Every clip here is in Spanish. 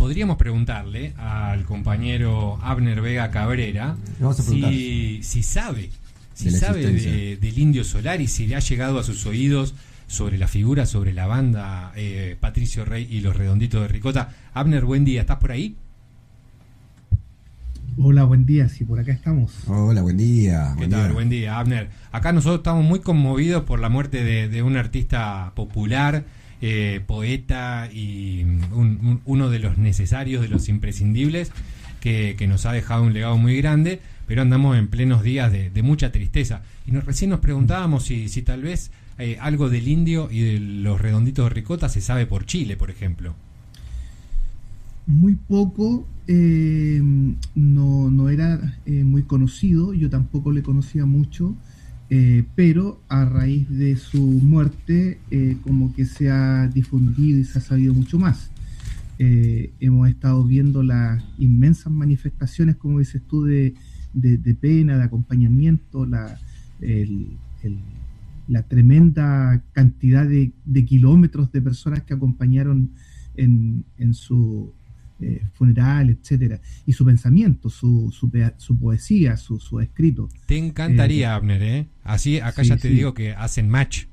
podríamos preguntarle al compañero Abner Vega Cabrera si sabe del Indio Solari, si le ha llegado a sus oídos sobre la figura, sobre la banda Patricio Rey y los Redonditos de Ricota. Abner, buen día, ¿estás por ahí? Hola, buen día, sí, por acá estamos. Hola, buen día. ¿Qué tal? Buen día, Abner. Acá nosotros estamos muy conmovidos por la muerte de un artista popular, poeta y uno de los necesarios, de los imprescindibles, que nos ha dejado un legado muy grande, pero andamos en plenos días de mucha tristeza. Y recién nos preguntábamos si tal vez algo del Indio y de los Redonditos de Ricota se sabe por Chile, por ejemplo. Muy poco, no era muy conocido, yo tampoco le conocía mucho, pero a raíz de su muerte como que se ha difundido y se ha sabido mucho más. Hemos estado viendo las inmensas manifestaciones, como dices tú, de pena, de acompañamiento, la tremenda cantidad de kilómetros de personas que acompañaron en su funeral, etcétera, y su pensamiento, su poesía, su escrito. Te encantaría, Abner, así acá sí, ya te digo que hacen match,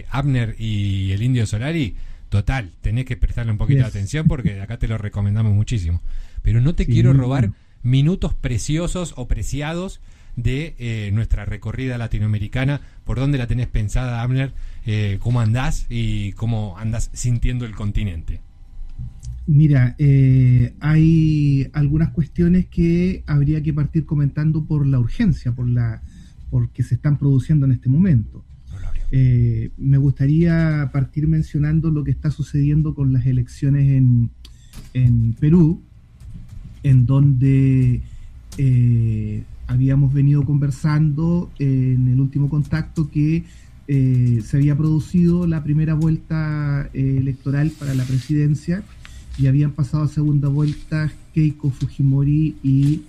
Abner y el Indio Solari, total, tenés que prestarle un poquito de atención porque de acá te lo recomendamos muchísimo, pero no te quiero robar minutos preciosos o preciados de nuestra recorrida latinoamericana. ¿Por dónde la tenés pensada, Abner? ¿Cómo andás y cómo andás sintiendo el continente? Mira, hay algunas cuestiones que habría que partir comentando por la urgencia, porque se están produciendo en este momento. Me gustaría partir mencionando lo que está sucediendo con las elecciones en Perú, en donde habíamos venido conversando en el último contacto que se había producido la primera vuelta electoral para la presidencia y habían pasado a segunda vuelta Keiko Fujimori y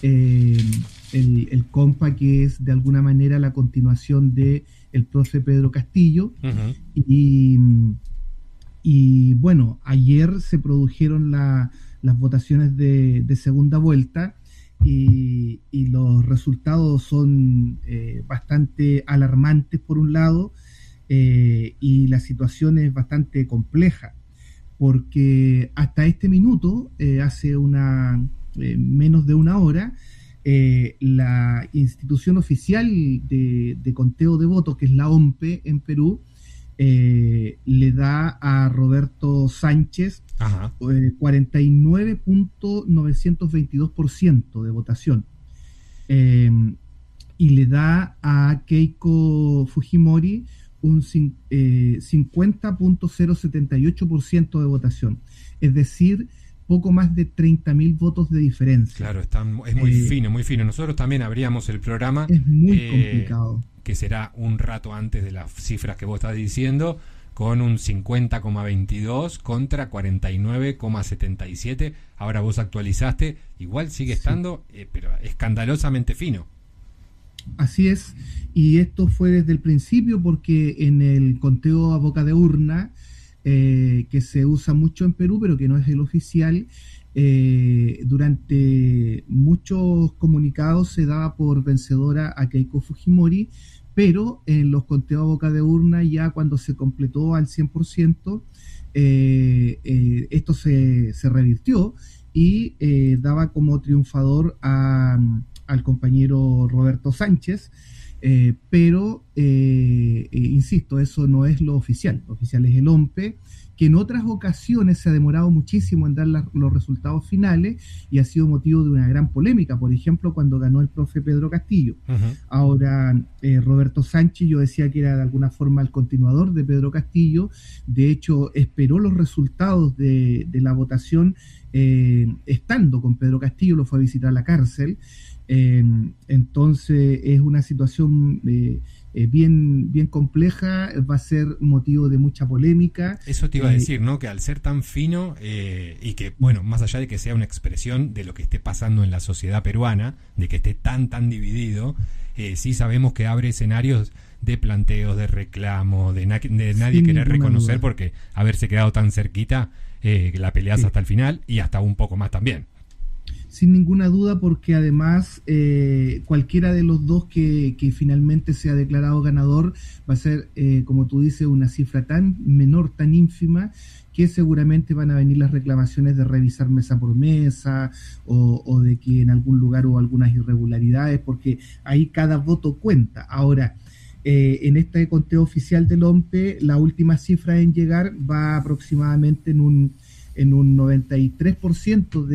el compa que es de alguna manera la continuación de el profe Pedro Castillo. Y bueno, ayer se produjeron las votaciones de segunda vuelta y los resultados son bastante alarmantes por un lado, y la situación es bastante compleja porque hasta este minuto, hace menos de una hora, la institución oficial de conteo de votos, que es la OMPE en Perú, le da a Roberto Sánchez 49.922% de votación, y le da a Keiko Fujimori un 50.078% de votación, es decir, poco más de 30.000 votos de diferencia. Claro, es muy fino, muy fino. Nosotros también abríamos el programa. Es muy complicado. Que será un rato antes de las cifras que vos estás diciendo, con un 50,22 contra 49,77. Ahora vos actualizaste, igual sigue estando, pero escandalosamente fino. Así es, y esto fue desde el principio porque en el conteo a boca de urna, que se usa mucho en Perú, pero que no es el oficial, durante muchos comunicados se daba por vencedora a Keiko Fujimori, pero en los conteos a boca de urna, ya cuando se completó al 100%, esto se revirtió y daba como triunfador al compañero Roberto Sánchez, pero insisto, eso no es lo oficial es el OMPE, que en otras ocasiones se ha demorado muchísimo en dar los resultados finales y ha sido motivo de una gran polémica, por ejemplo cuando ganó el profe Pedro Castillo. Ahora Roberto Sánchez, yo decía que era de alguna forma el continuador de Pedro Castillo, de hecho esperó los resultados de la votación estando con Pedro Castillo, lo fue a visitar a la cárcel. Entonces es una situación bien compleja, va a ser motivo de mucha polémica. Eso te iba a decir, ¿no? Que al ser tan fino y que, bueno, más allá de que sea una expresión de lo que esté pasando en la sociedad peruana, de que esté tan dividido, sí sabemos que abre escenarios de planteos, de reclamo, de nadie querer reconocer, porque haberse quedado tan cerquita la peleas hasta el final y hasta un poco más también. Sin ninguna duda, porque además cualquiera de los dos que finalmente sea declarado ganador va a ser, como tú dices, una cifra tan menor, tan ínfima, que seguramente van a venir las reclamaciones de revisar mesa por mesa o de que en algún lugar hubo algunas irregularidades, porque ahí cada voto cuenta. Ahora, en este conteo oficial del OMPE, la última cifra en llegar va aproximadamente en un 93%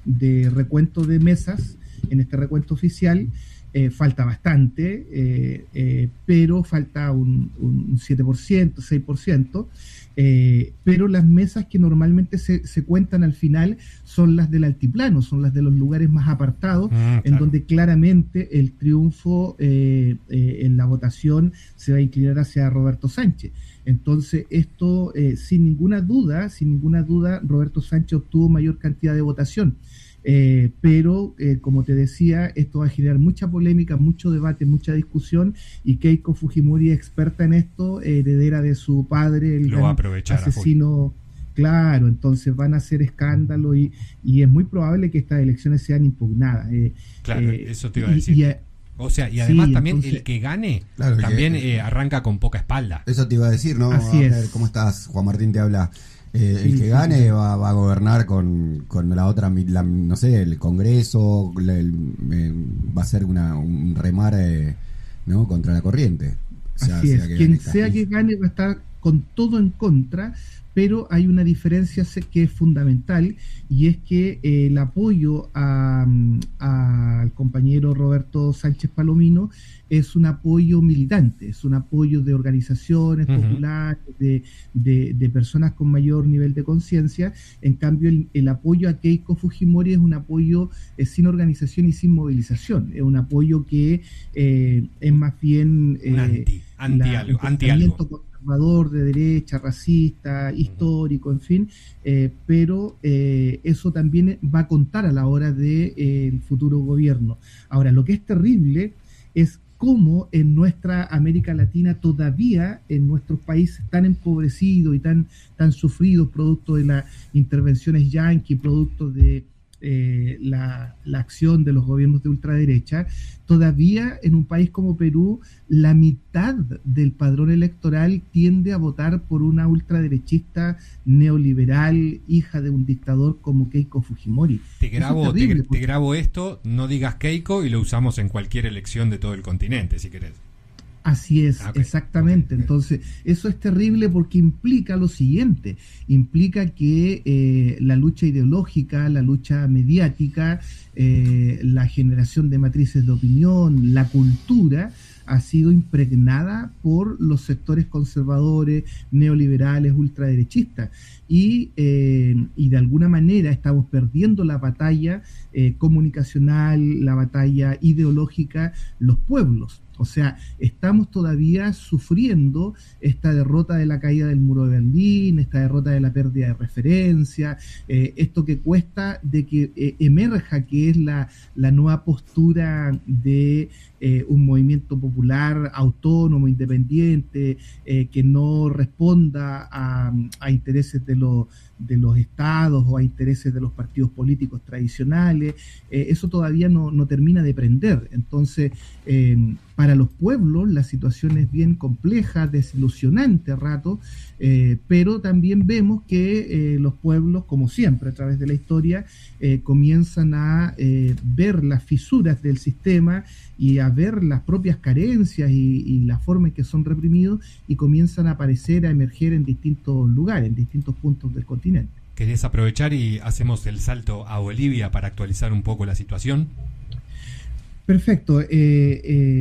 de recuento de mesas en este recuento oficial. Falta bastante, pero falta un 7%, 6%, pero las mesas que normalmente se cuentan al final son las del altiplano, son las de los lugares más apartados, en donde claramente el triunfo en la votación se va a inclinar hacia Roberto Sánchez. Entonces esto, sin ninguna duda, Roberto Sánchez obtuvo mayor cantidad de votación. Pero como te decía, esto va a generar mucha polémica, mucho debate, mucha discusión, y Keiko Fujimori, experta en esto, heredera de su padre, el lo va a aprovechar asesino. Claro, entonces van a hacer escándalo y es muy probable que estas elecciones sean impugnadas. Claro, eso te iba a decir. O sea, y además también entonces, el que gane también arranca con poca espalda. Eso te iba a decir, ¿no? Así es. ¿Cómo estás? Juan Martín te habla. El que gane va a gobernar con la otra, no sé, el Congreso, va a ser un remar, ¿no?, contra la corriente. Así es, quien sea que gane va a estar con todo en contra, pero hay una diferencia que es fundamental, y es que el apoyo al compañero Roberto Sánchez Palomino es un apoyo militante, es un apoyo de organizaciones populares, de personas con mayor nivel de conciencia. En cambio, el apoyo a Keiko Fujimori es un apoyo sin organización y sin movilización, es un apoyo que es más bien anti-algo conservador, de derecha, racista, histórico, en fin, pero eso también va a contar a la hora del futuro gobierno. Ahora, lo que es terrible es cómo en nuestra América Latina todavía, en nuestros países tan empobrecidos y tan sufridos, producto de las intervenciones yanqui, producto de la acción de los gobiernos de ultraderecha, todavía en un país como Perú, la mitad del padrón electoral tiende a votar por una ultraderechista neoliberal, hija de un dictador como Keiko Fujimori. Te grabo esto, no digas Keiko, y lo usamos en cualquier elección de todo el continente, si querés. Así es, exactamente. Entonces, eso es terrible porque implica lo siguiente, implica que la lucha ideológica, la lucha mediática, la generación de matrices de opinión, la cultura, ha sido impregnada por los sectores conservadores, neoliberales, ultraderechistas, y de alguna manera estamos perdiendo la batalla comunicacional, la batalla ideológica, los pueblos. O sea, estamos todavía sufriendo esta derrota de la caída del muro de Berlín, esta derrota de la pérdida de referencia, esto que cuesta de que emerja, que es la nueva postura de un movimiento popular autónomo, independiente, que no responda a intereses de los estados o a intereses de los partidos políticos tradicionales. Eso todavía no termina de prender. Entonces, para los pueblos la situación es bien compleja, desilusionante a rato, pero también vemos que los pueblos, como siempre a través de la historia, comienzan a ver las fisuras del sistema y a ver las propias carencias y la forma en que son reprimidos, y comienzan a aparecer, a emerger en distintos lugares, en distintos puntos del continente. ¿Querés aprovechar y hacemos el salto a Bolivia para actualizar un poco la situación? Perfecto.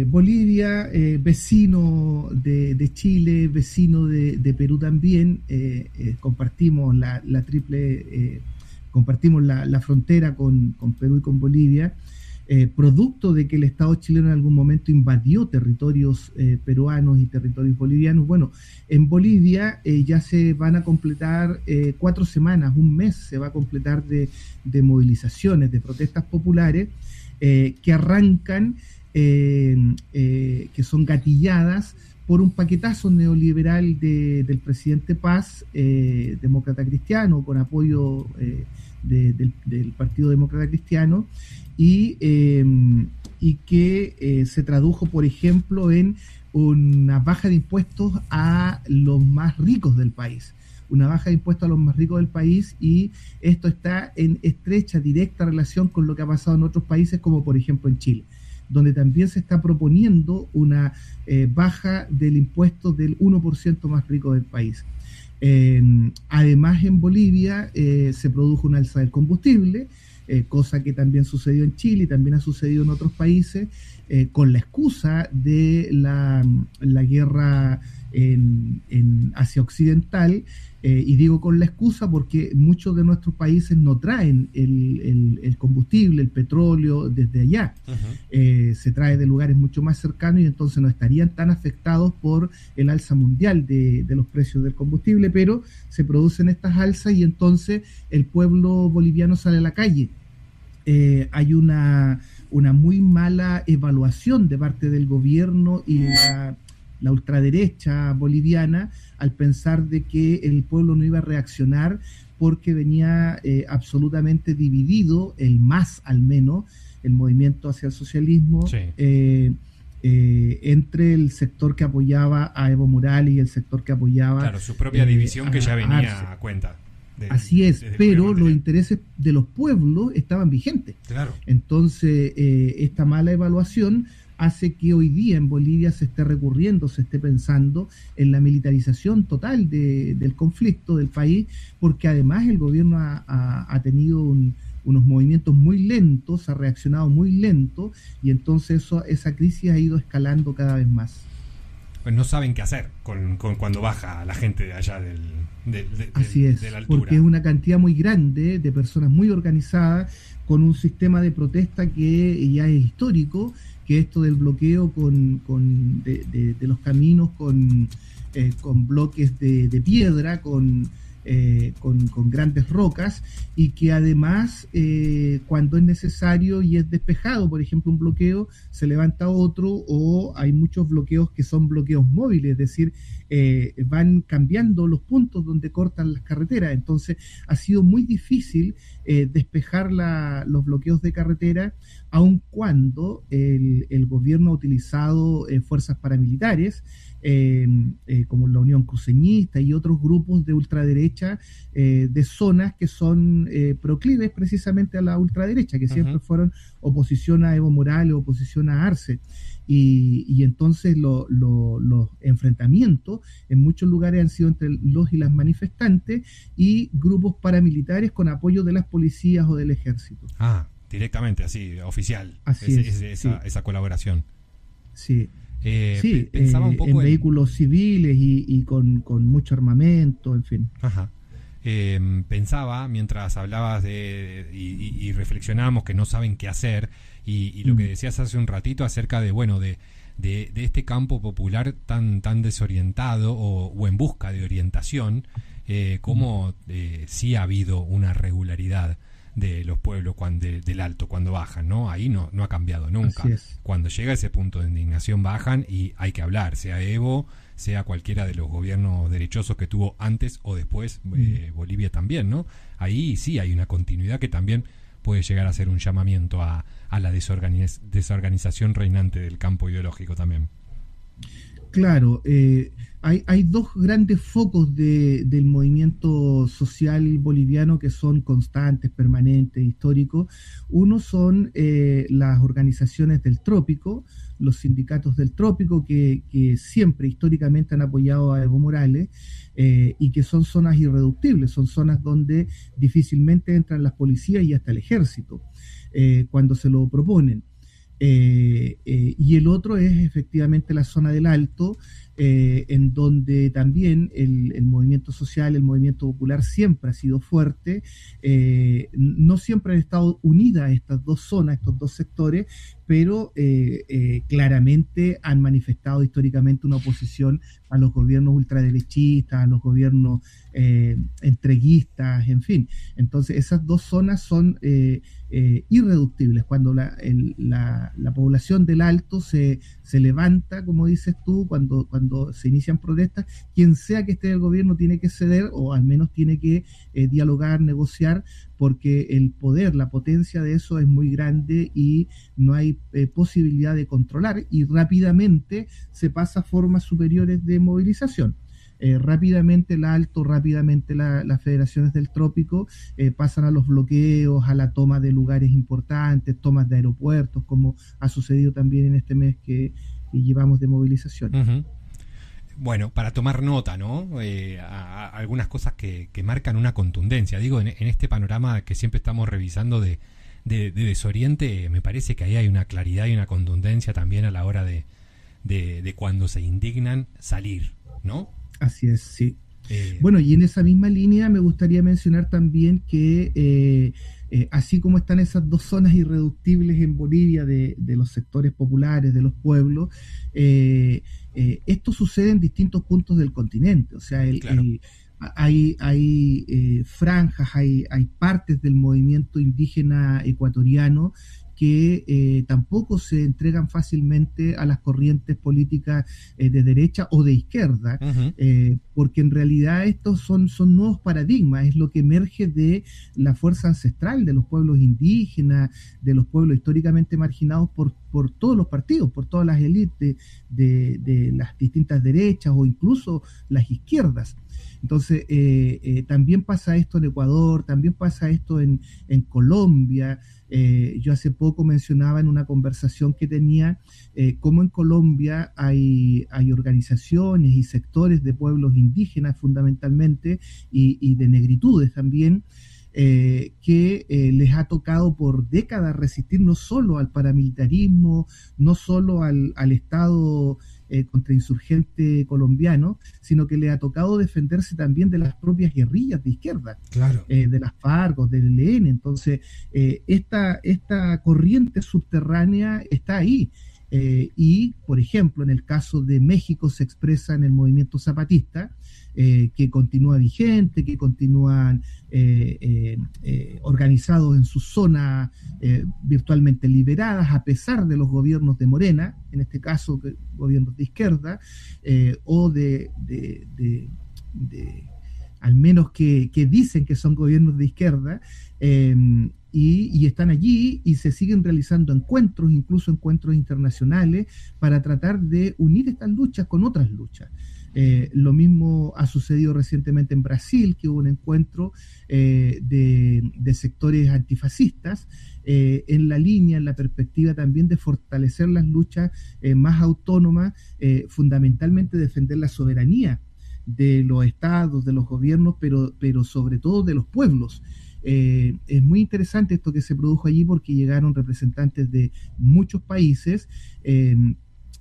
Bolivia, vecino de Chile, vecino de Perú también, compartimos compartimos la frontera con Perú y con Bolivia, producto de que el Estado chileno en algún momento invadió territorios peruanos y territorios bolivianos. Bueno, en Bolivia ya se van a completar 4 semanas, un mes se va a completar de movilizaciones, de protestas populares, que arrancan, que son gatilladas por un paquetazo neoliberal del presidente Paz, demócrata cristiano, con apoyo del Partido Demócrata Cristiano, y que se tradujo, por ejemplo, en una baja de impuestos a los más ricos del país. Una baja de impuestos a los más ricos del país, y esto está en estrecha, directa relación con lo que ha pasado en otros países, como por ejemplo en Chile, donde también se está proponiendo una baja del impuesto del 1% más rico del país. Además, en Bolivia se produjo una alza del combustible, cosa que también sucedió en Chile y también ha sucedido en otros países, con la excusa de la guerra en Asia Occidental, y digo con la excusa porque muchos de nuestros países no traen el combustible, el petróleo desde allá. Se trae de lugares mucho más cercanos, y entonces no estarían tan afectados por el alza mundial de los precios del combustible, pero se producen estas alzas y entonces el pueblo boliviano sale a la calle. Hay una muy mala evaluación de parte del gobierno y la ultraderecha boliviana, al pensar de que el pueblo no iba a reaccionar porque venía absolutamente dividido, el MAS al menos, el movimiento hacia el socialismo, sí, entre el sector que apoyaba a Evo Morales y el sector que apoyaba... Claro, su propia división que ya venía a cuenta. Así es, pero los intereses de los pueblos estaban vigentes. Claro. Entonces, esta mala evaluación hace que hoy día en Bolivia se esté recurriendo, se esté pensando en la militarización total del conflicto del país, porque además el gobierno ha tenido unos movimientos muy lentos, ha reaccionado muy lento, y entonces esa crisis ha ido escalando cada vez más. Pues no saben qué hacer con cuando baja la gente de allá Así es, de la altura. Porque es una cantidad muy grande de personas muy organizadas, con un sistema de protesta que ya es histórico, que esto del bloqueo de los caminos con bloques de piedra, con grandes rocas, y que además cuando es necesario y es despejado, por ejemplo, un bloqueo, se levanta otro, o hay muchos bloqueos que son bloqueos móviles, es decir, van cambiando los puntos donde cortan las carreteras. Entonces ha sido muy difícil despejar los bloqueos de carretera, aun cuando el gobierno ha utilizado fuerzas paramilitares, como la Unión Cruceñista y otros grupos de ultraderecha, de zonas que son proclives precisamente a la ultraderecha, que siempre fueron oposición a Evo Morales, oposición a Arce. Y entonces los enfrentamientos en muchos lugares han sido entre los y las manifestantes y grupos paramilitares con apoyo de las policías o del ejército. Directamente, así, oficial. Así esa colaboración. Sí. Pensaba un poco en vehículos civiles y con mucho armamento, en fin. Ajá. Pensaba, mientras hablabas y reflexionábamos que no saben qué hacer, y lo que decías hace un ratito acerca de este campo popular tan desorientado o en busca de orientación, cómo sí ha habido una regularidad de los pueblos del alto cuando bajan, ¿no? Ahí no ha cambiado nunca. Cuando llega ese punto de indignación bajan y hay que hablar, sea Evo, sea cualquiera de los gobiernos derechosos que tuvo antes o después, Bolivia también, ¿no? Ahí sí hay una continuidad que también puede llegar a ser un llamamiento a la desorganización reinante del campo ideológico también. Claro, hay dos grandes focos del movimiento social boliviano que son constantes, permanentes, históricos. Uno son las organizaciones del trópico, los sindicatos del trópico, que siempre históricamente han apoyado a Evo Morales, y que son zonas irreductibles, son zonas donde difícilmente entran las policías y hasta el ejército cuando se lo proponen. Y el otro es efectivamente la zona del Alto, en donde también el movimiento social, el movimiento popular siempre ha sido fuerte. No siempre han estado unidas estas dos zonas, estos dos sectores, pero claramente han manifestado históricamente una oposición a los gobiernos ultraderechistas, a los gobiernos entreguistas, en fin. Entonces esas dos zonas son irreductibles. Cuando la población del Alto se levanta, como dices tú, cuando se inician protestas, quien sea que esté en el gobierno tiene que ceder, o al menos tiene que dialogar, negociar, porque el poder, la potencia de eso es muy grande y no hay posibilidad de controlar, y rápidamente se pasa a formas superiores de movilización. Rápidamente el Alto, rápidamente las federaciones del trópico pasan a los bloqueos, a la toma de lugares importantes, tomas de aeropuertos, como ha sucedido también en este mes que llevamos de movilización. Uh-huh. Bueno, para tomar nota, ¿no? Algunas cosas que marcan una contundencia. Digo, en este panorama que siempre estamos revisando de desoriente, me parece que ahí hay una claridad y una contundencia también a la hora de cuando se indignan salir, ¿no? Así es, sí. Bueno, y en esa misma línea me gustaría mencionar también que así como están esas dos zonas irreductibles en Bolivia de los sectores populares, de los pueblos, esto sucede en distintos puntos del continente. O sea, hay franjas, hay partes del movimiento indígena ecuatoriano que tampoco se entregan fácilmente a las corrientes políticas de derecha o de izquierda, uh-huh. Porque en realidad estos son nuevos paradigmas, es lo que emerge de la fuerza ancestral de los pueblos indígenas, de los pueblos históricamente marginados por todos los partidos, por todas las élites de las distintas derechas o incluso las izquierdas. Entonces, también pasa esto en Ecuador, también pasa esto en Colombia. Yo hace poco mencionaba en una conversación que tenía cómo en Colombia hay organizaciones y sectores de pueblos indígenas fundamentalmente y de negritudes también, que les ha tocado por décadas resistir no solo al paramilitarismo, no solo al Estado contrainsurgente colombiano, sino que le ha tocado defenderse también de las propias guerrillas de izquierda, claro. De las FARC o del ELN. Entonces, esta corriente subterránea está ahí. Y, por ejemplo, en el caso de México se expresa en el movimiento zapatista, que continúa vigente, que continúan organizados en sus zonas virtualmente liberadas, a pesar de los gobiernos de Morena, en este caso gobiernos de izquierda, o al menos que dicen que son gobiernos de izquierda, y están allí y se siguen realizando encuentros, incluso encuentros internacionales, para tratar de unir estas luchas con otras luchas. Lo mismo ha sucedido recientemente en Brasil, que hubo un encuentro de sectores antifascistas en la línea, en la perspectiva también de fortalecer las luchas más autónomas, fundamentalmente defender la soberanía de los estados, de los gobiernos, pero sobre todo de los pueblos. Es muy interesante esto que se produjo allí, porque llegaron representantes de muchos países.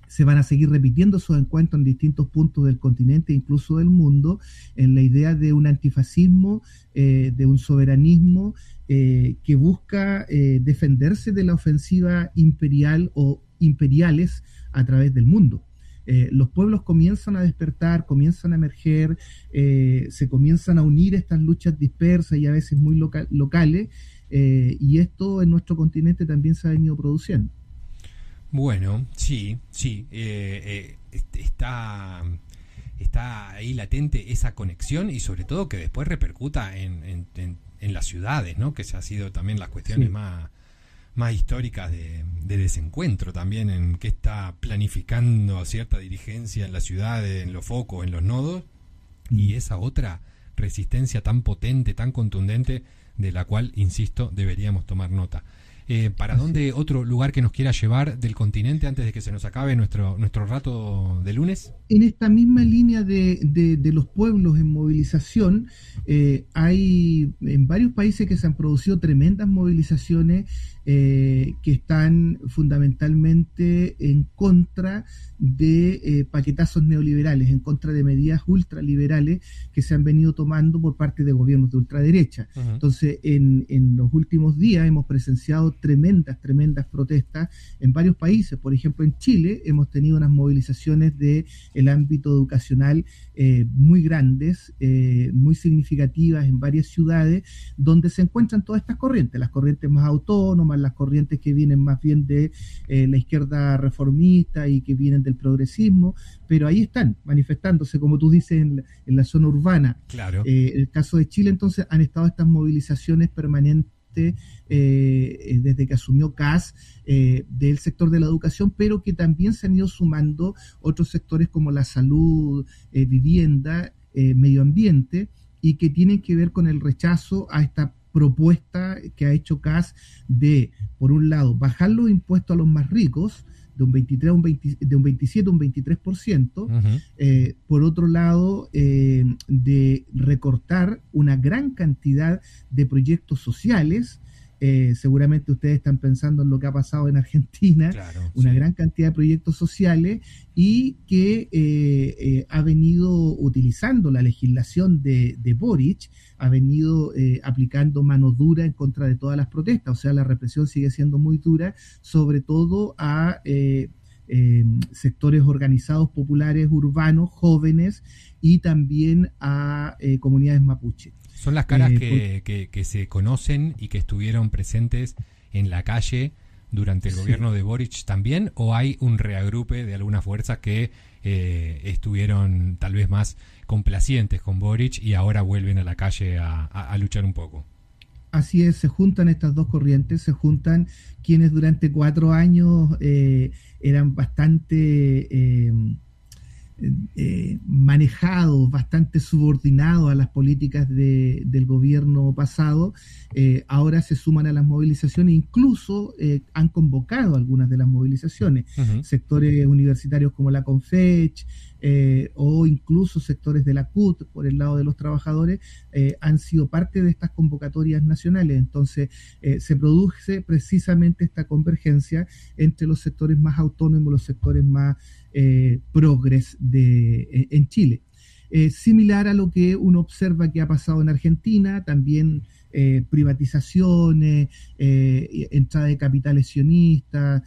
Se van a seguir repitiendo esos encuentros en distintos puntos del continente, incluso del mundo, en la idea de un antifascismo, de un soberanismo que busca defenderse de la ofensiva imperial o imperiales a través del mundo. Los pueblos comienzan a despertar, comienzan a emerger, se comienzan a unir estas luchas dispersas y a veces muy locales, y esto en nuestro continente también se ha venido produciendo. Bueno, sí, está ahí latente esa conexión, y sobre todo que después repercuta en las ciudades, ¿no? Que se ha sido también las cuestiones más históricas de desencuentro también, en qué está planificando cierta dirigencia en la ciudad, en los focos, en los nodos, y esa otra resistencia tan potente, tan contundente, de la cual, insisto, deberíamos tomar nota. ¿Para dónde otro lugar que nos quiera llevar del continente antes de que se nos acabe nuestro rato de lunes? En esta misma línea de los pueblos en movilización, hay en varios países que se han producido tremendas movilizaciones que están fundamentalmente en contra de paquetazos neoliberales, en contra de medidas ultraliberales que se han venido tomando por parte de gobiernos de ultraderecha. Uh-huh. Entonces, en los últimos días hemos presenciado habido tremendas protestas en varios países. Por ejemplo, en Chile hemos tenido unas movilizaciones del ámbito educacional muy grandes, muy significativas en varias ciudades, donde se encuentran todas estas corrientes, las corrientes más autónomas, las corrientes que vienen más bien de la izquierda reformista y que vienen del progresismo, pero ahí están manifestándose, como tú dices, en la zona urbana. Claro. El caso de Chile, entonces, han estado estas movilizaciones permanentes desde que asumió Kast del sector de la educación, pero que también se han ido sumando otros sectores como la salud, vivienda, medio ambiente, y que tienen que ver con el rechazo a esta propuesta que ha hecho Kast de, por un lado, bajar los impuestos a los más ricos, de un 27 a un 23%, por otro lado, de recortar una gran cantidad de proyectos sociales. Seguramente ustedes están pensando en lo que ha pasado en Argentina, claro, una gran cantidad de proyectos sociales, y que ha venido utilizando la legislación de Boric, ha venido aplicando mano dura en contra de todas las protestas. O sea, la represión sigue siendo muy dura, sobre todo a sectores organizados populares urbanos, jóvenes, y también a comunidades mapuche. Son las caras que se conocen y que estuvieron presentes en la calle durante el gobierno de Boric también, o hay un reagrupe de algunas fuerzas que estuvieron tal vez más complacientes con Boric y ahora vuelven a la calle a luchar un poco. Así es, se juntan estas dos corrientes, se juntan quienes durante 4 años eran bastante manejados, bastante subordinados a las políticas del gobierno pasado, ahora se suman a las movilizaciones, incluso han convocado algunas de las movilizaciones, sectores universitarios como la Confech, o incluso sectores de la CUT por el lado de los trabajadores, han sido parte de estas convocatorias nacionales. Entonces se produce precisamente esta convergencia entre los sectores más autónomos y los sectores más progres en Chile. Similar a lo que uno observa que ha pasado en Argentina, también privatizaciones, entrada de capitales sionistas,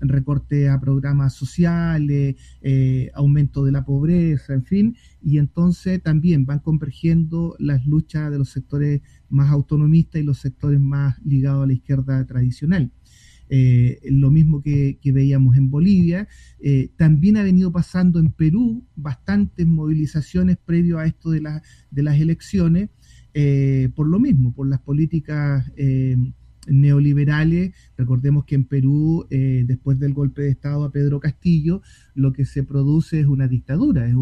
recorte a programas sociales, aumento de la pobreza, en fin, y entonces también van convergiendo las luchas de los sectores más autonomistas y los sectores más ligados a la izquierda tradicional. Lo mismo que veíamos en Bolivia. También ha venido pasando en Perú bastantes movilizaciones previo a esto de las elecciones, por lo mismo, por las políticas neoliberales. Recordemos que en Perú, después del golpe de Estado a Pedro Castillo, lo que se produce es una dictadura, es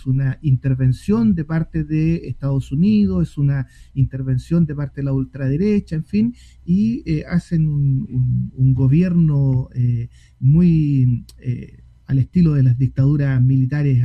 una intervención de parte de Estados Unidos, es una intervención de parte de la ultraderecha, en fin, y hacen un gobierno muy al estilo de las dictaduras militares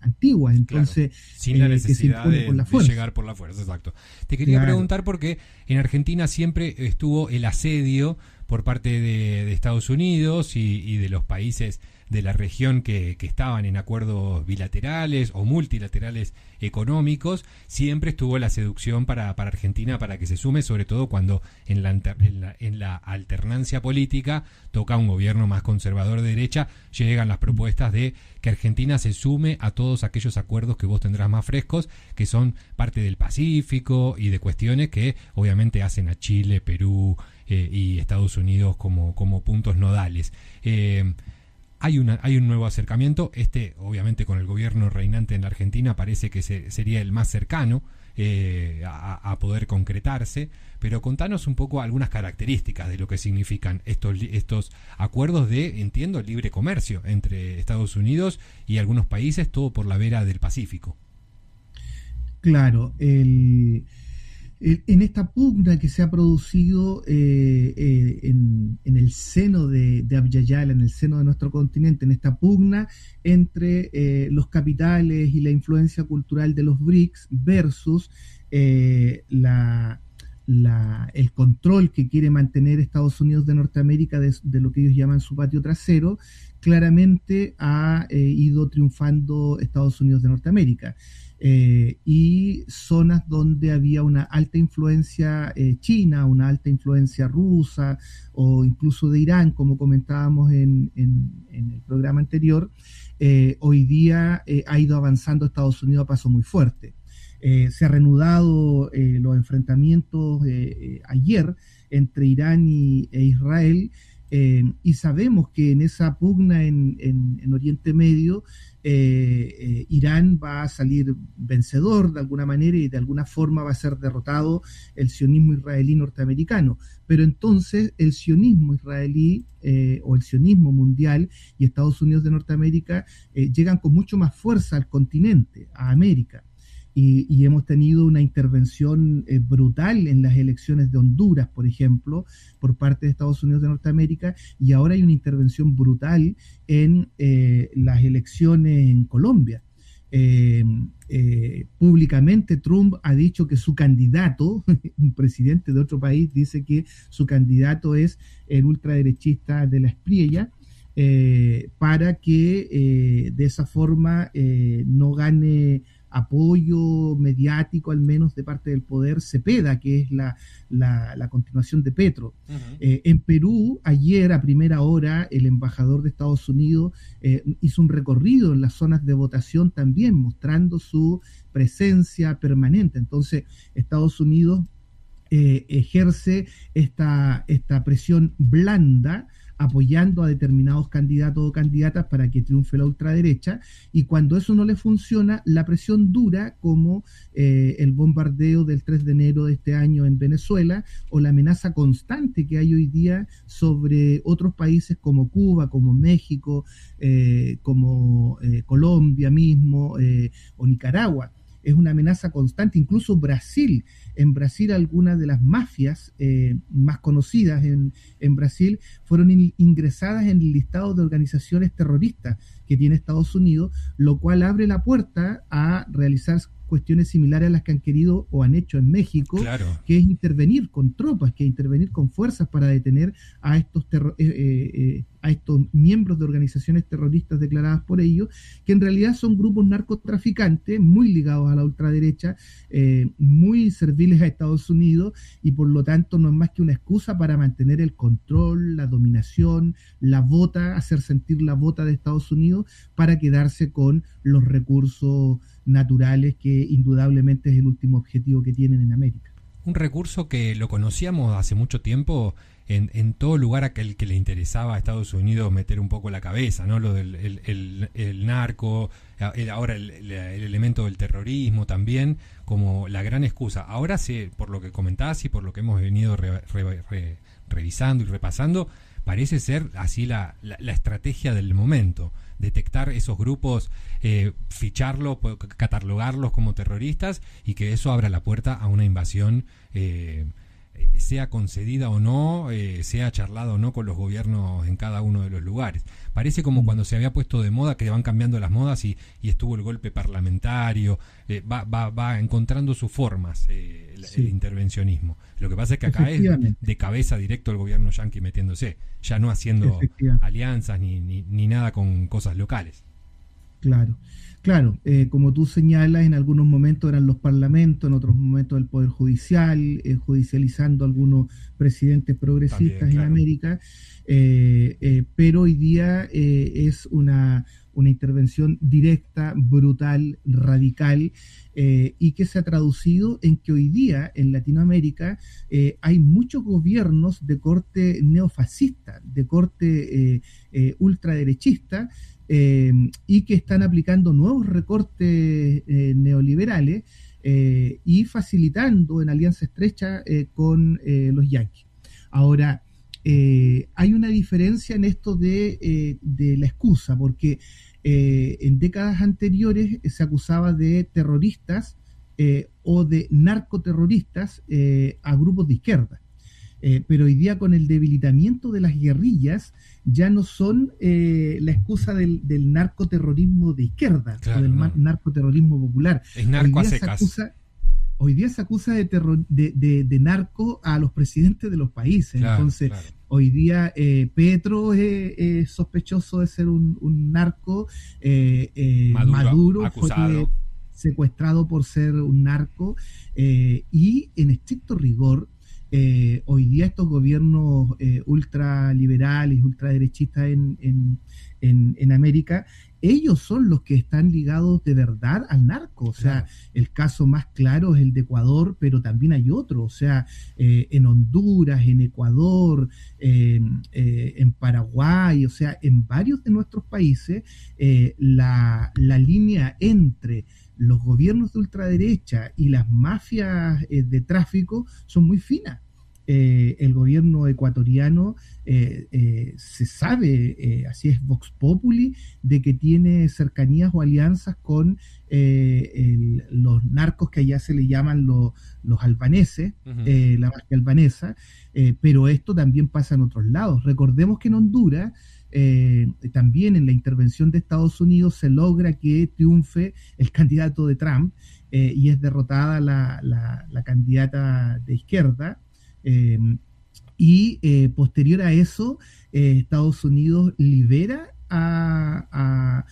antiguas, entonces sin la necesidad que se impone de llegar por la fuerza, exacto. Te quería preguntar porque en Argentina siempre estuvo el asedio por parte de Estados Unidos y de los países de la región que estaban en acuerdos bilaterales o multilaterales económicos. Siempre estuvo la seducción para Argentina para que se sume, sobre todo cuando en la alternancia política toca un gobierno más conservador de derecha, llegan las propuestas de que Argentina se sume a todos aquellos acuerdos que vos tendrás más frescos, que son parte del Pacífico y de cuestiones que obviamente hacen a Chile, Perú y Estados Unidos como puntos nodales. Hay un nuevo acercamiento, obviamente con el gobierno reinante en la Argentina parece que sería el más cercano a poder concretarse, pero contanos un poco algunas características de lo que significan estos acuerdos de, entiendo, libre comercio entre Estados Unidos y algunos países, todo por la vera del Pacífico. Claro, en esta pugna que se ha producido en el seno de Abya Yala, en el seno de nuestro continente, en esta pugna entre los capitales y la influencia cultural de los BRICS versus el control que quiere mantener Estados Unidos de Norteamérica de lo que ellos llaman su patio trasero, claramente ha ido triunfando Estados Unidos de Norteamérica. Y zonas donde había una alta influencia china, una alta influencia rusa o incluso de Irán, como comentábamos en el programa anterior, hoy día ha ido avanzando Estados Unidos a paso muy fuerte. Se ha reanudado los enfrentamientos ayer entre Irán e Israel, y sabemos que en esa pugna en Oriente Medio Irán va a salir vencedor de alguna manera y de alguna forma va a ser derrotado el sionismo israelí norteamericano. Pero entonces el sionismo israelí o el sionismo mundial y Estados Unidos de Norteamérica llegan con mucho más fuerza al continente, a América. Y hemos tenido una intervención brutal en las elecciones de Honduras, por ejemplo, por parte de Estados Unidos de Norteamérica, y ahora hay una intervención brutal en las elecciones en Colombia. Públicamente Trump ha dicho que su candidato, un presidente de otro país, dice que su candidato es el ultraderechista de la Espriella, para que de esa forma no gane apoyo mediático, al menos de parte del poder, Cepeda, que es la continuación de Petro. En Perú, ayer a primera hora, el embajador de Estados Unidos hizo un recorrido en las zonas de votación también, mostrando su presencia permanente. Entonces, Estados Unidos ejerce esta presión blanda, apoyando a determinados candidatos o candidatas para que triunfe la ultraderecha, y cuando eso no le funciona, la presión dura, como el bombardeo del 3 de enero de este año en Venezuela, o la amenaza constante que hay hoy día sobre otros países como Cuba, como México, como Colombia mismo, o Nicaragua. Es una amenaza constante, incluso Brasil. En Brasil, algunas de las mafias más conocidas en Brasil fueron ingresadas en el listado de organizaciones terroristas que tiene Estados Unidos, lo cual abre la puerta a realizar cuestiones similares a las que han querido o han hecho en México, claro, que es intervenir con tropas, que es intervenir con fuerzas para detener a estos miembros de organizaciones terroristas declaradas por ellos, que en realidad son grupos narcotraficantes muy ligados a la ultraderecha, muy serviles a Estados Unidos, y por lo tanto no es más que una excusa para mantener el control, la dominación, la bota, hacer sentir la bota de Estados Unidos para quedarse con los recursos naturales, que indudablemente es el último objetivo que tienen en América. Un recurso que lo conocíamos hace mucho tiempo en todo lugar aquel que le interesaba a Estados Unidos meter un poco la cabeza, ¿no? Lo del el narco, ahora el elemento del terrorismo también, como la gran excusa. Ahora sí, por lo que comentás y por lo que hemos venido revisando y repasando, parece ser así la estrategia del momento. Detectar esos grupos, ficharlos, catalogarlos como terroristas, y que eso abra la puerta a una invasión, sea concedida o no, sea charlado o no con los gobiernos en cada uno de los lugares. Parece como cuando se había puesto de moda, que van cambiando las modas, y estuvo el golpe parlamentario, va encontrando sus formas el intervencionismo. Lo que pasa es que acá es de cabeza directo el gobierno yanqui metiéndose, ya no haciendo alianzas ni nada con cosas locales. Claro, como tú señalas, en algunos momentos eran los parlamentos, en otros momentos el Poder Judicial, judicializando a algunos presidentes progresistas también, claro, en América, pero hoy día es una intervención directa, brutal, radical, y que se ha traducido en que hoy día en Latinoamérica hay muchos gobiernos de corte neofascista, de corte ultraderechista, y que están aplicando nuevos recortes neoliberales y facilitando en alianza estrecha con los yanquis. Ahora, hay una diferencia en esto de la excusa, porque en décadas anteriores se acusaba de terroristas o de narcoterroristas a grupos de izquierda. Pero hoy día, con el debilitamiento de las guerrillas, ya no son la excusa del narcoterrorismo de izquierda, claro, o del narcoterrorismo popular. Es narco a secas. Hoy día se acusa de narco a los presidentes de los países. Claro, entonces, claro, Hoy día Petro es sospechoso de ser un narco, Maduro acusado. fue secuestrado por ser un narco, y en estricto rigor, hoy día estos gobiernos ultraliberales, ultraderechistas en América, ellos son los que están ligados de verdad al narco. O sea, el caso más claro es el de Ecuador, pero también hay otro. O sea, en Honduras, en Ecuador, en Paraguay, o sea, en varios de nuestros países, la línea entre los gobiernos de ultraderecha y las mafias de tráfico son muy finas. El gobierno ecuatoriano se sabe, así es Vox Populi, de que tiene cercanías o alianzas con los narcos que allá se le llaman los albaneses, la mafia albanesa, pero esto también pasa en otros lados. Recordemos que en Honduras, también en la intervención de Estados Unidos se logra que triunfe el candidato de Trump, y es derrotada la candidata de izquierda, y posterior a eso Estados Unidos libera a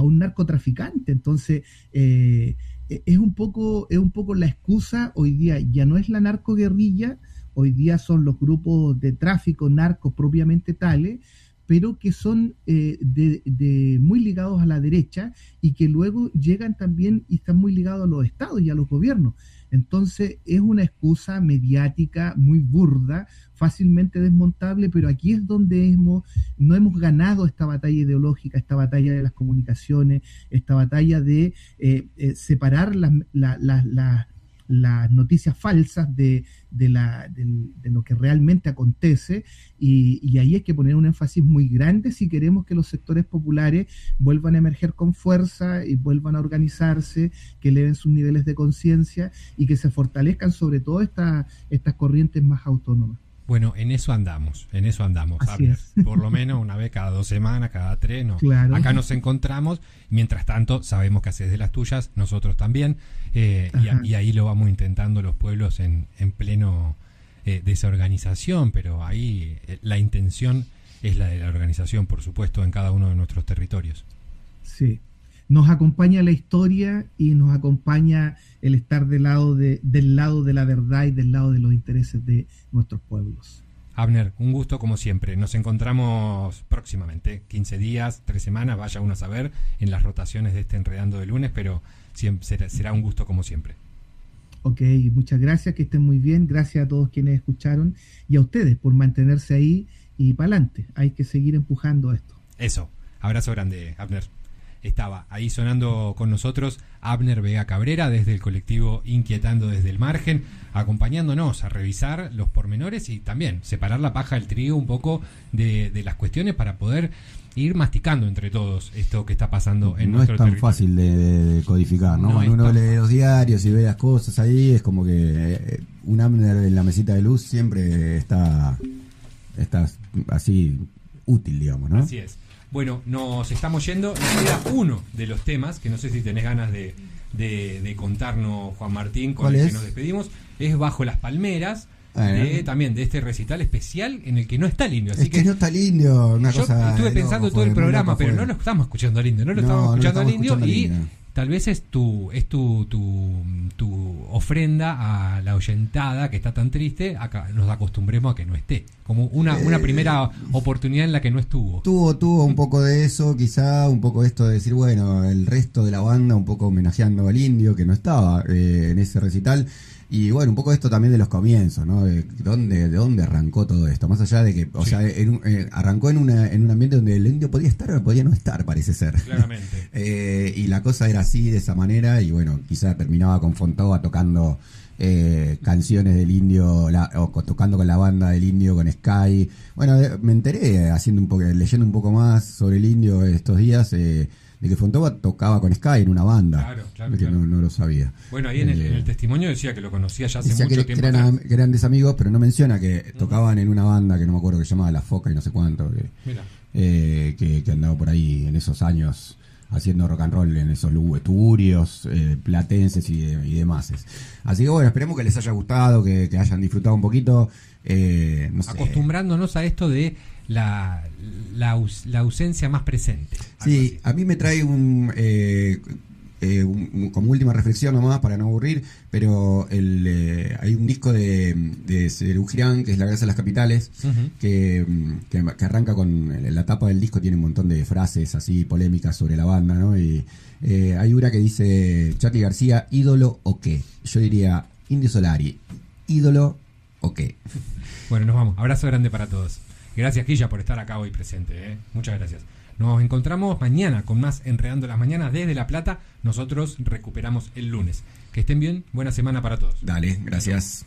un narcotraficante. Entonces es un poco la excusa. Hoy día ya no es la narcoguerrilla, hoy día son los grupos de tráfico narcos propiamente tales, pero que son muy ligados a la derecha y que luego llegan también y están muy ligados a los estados y a los gobiernos. Entonces es una excusa mediática muy burda, fácilmente desmontable, pero aquí es donde no hemos ganado esta batalla ideológica, esta batalla de las comunicaciones, esta batalla de separar las noticias falsas de lo que realmente acontece, y ahí hay que poner un énfasis muy grande si queremos que los sectores populares vuelvan a emerger con fuerza y vuelvan a organizarse, que eleven sus niveles de conciencia y que se fortalezcan sobre todo estas corrientes más autónomas. Bueno, en eso andamos, Abner. Por lo menos una vez cada 2 semanas, cada 3, no. Claro. Acá nos encontramos, mientras tanto sabemos que haces de las tuyas, nosotros también, y ahí lo vamos intentando los pueblos en pleno desorganización, pero ahí la intención es la de la organización, por supuesto, en cada uno de nuestros territorios. Sí. Nos acompaña la historia y nos acompaña el estar del lado de la verdad y del lado de los intereses de nuestros pueblos. Abner, un gusto como siempre. Nos encontramos próximamente, 15 días, 3 semanas, vaya uno a saber, en las rotaciones de este Enredando de lunes, pero será un gusto como siempre. Ok, muchas gracias, que estén muy bien. Gracias a todos quienes escucharon y a ustedes por mantenerse ahí y para adelante. Hay que seguir empujando esto. Eso. Abrazo grande, Abner. Estaba ahí sonando con nosotros Abner Vega Cabrera desde el colectivo Inquietando desde el Margen, acompañándonos a revisar los pormenores y también separar la paja del trigo un poco de las cuestiones para poder ir masticando entre todos esto que está pasando en nuestro territorio. No es tan fácil de codificar, ¿no? Cuando uno lee los diarios y ve las cosas ahí, es como que un Abner en la mesita de luz siempre está así útil, digamos, ¿no? Así es. Bueno, nos estamos yendo. Nos queda uno de los temas que no sé si tenés ganas de contarnos, Juan Martín, con el que nos despedimos. Es Bajo las Palmeras, también de este recital especial en el que no está el Indio. Así que no está el Indio, una yo cosa. Estuve pensando todo el programa, pero no lo estamos escuchando al Indio, no lo estamos escuchando al Indio, y tal vez es tu ofrenda a la oyentada que está tan triste. Acá nos acostumbremos a que no esté, como una primera oportunidad en la que no estuvo. Tuvo un poco de eso, quizá un poco esto de decir, bueno, el resto de la banda un poco homenajeando al Indio que no estaba en ese recital. Y bueno, un poco esto también de los comienzos, ¿no? De dónde arrancó todo esto. Más allá de que, o sea, arrancó en un ambiente donde el Indio podía estar o podía no estar, parece ser. Claramente. Y la cosa era así, de esa manera, y bueno, quizá terminaba con Fontova tocando canciones del Indio, o tocando con la banda del Indio, con Sky. Bueno, me enteré leyendo un poco más sobre el Indio estos días, de que Fontova tocaba con Sky en una banda. Claro. No lo sabía. Bueno, ahí en el testimonio decía que lo conocía ya hace mucho tiempo. Que eran desamigos, pero no menciona que tocaban en una banda que no me acuerdo, que se llamaba La Foca y no sé cuánto, que andaba por ahí en esos años haciendo rock and roll en esos turios, platenses y demás. Así que bueno, esperemos que les haya gustado, que hayan disfrutado un poquito. No sé. Acostumbrándonos a esto de la ausencia más presente. Sí, a mí me trae como última reflexión nomás para no aburrir, pero hay un disco de Serú Girán, que es La Grasa de las Capitales, uh-huh, que arranca con la tapa del disco, tiene un montón de frases así polémicas sobre la banda, ¿no? Y hay una que dice Charly García, ¿ídolo o qué? Yo diría Indio Solari, ¿ídolo o qué? Bueno, nos vamos. Abrazo grande para todos. Gracias, Quilla, por estar acá hoy presente. Muchas gracias. Nos encontramos mañana con más Enredando las Mañanas desde La Plata. Nosotros recuperamos el lunes. Que estén bien. Buena semana para todos. Dale, gracias.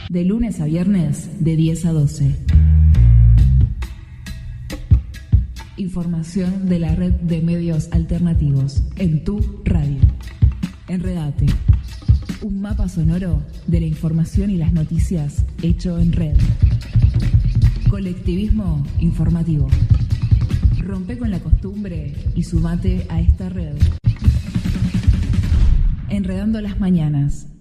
De lunes a viernes, de 10 a 12. Información de la red de medios alternativos en tu radio. Enredate. Un mapa sonoro de la información y las noticias hecho en red. Colectivismo informativo. Rompe con la costumbre y sumate a esta red. Enredando las mañanas.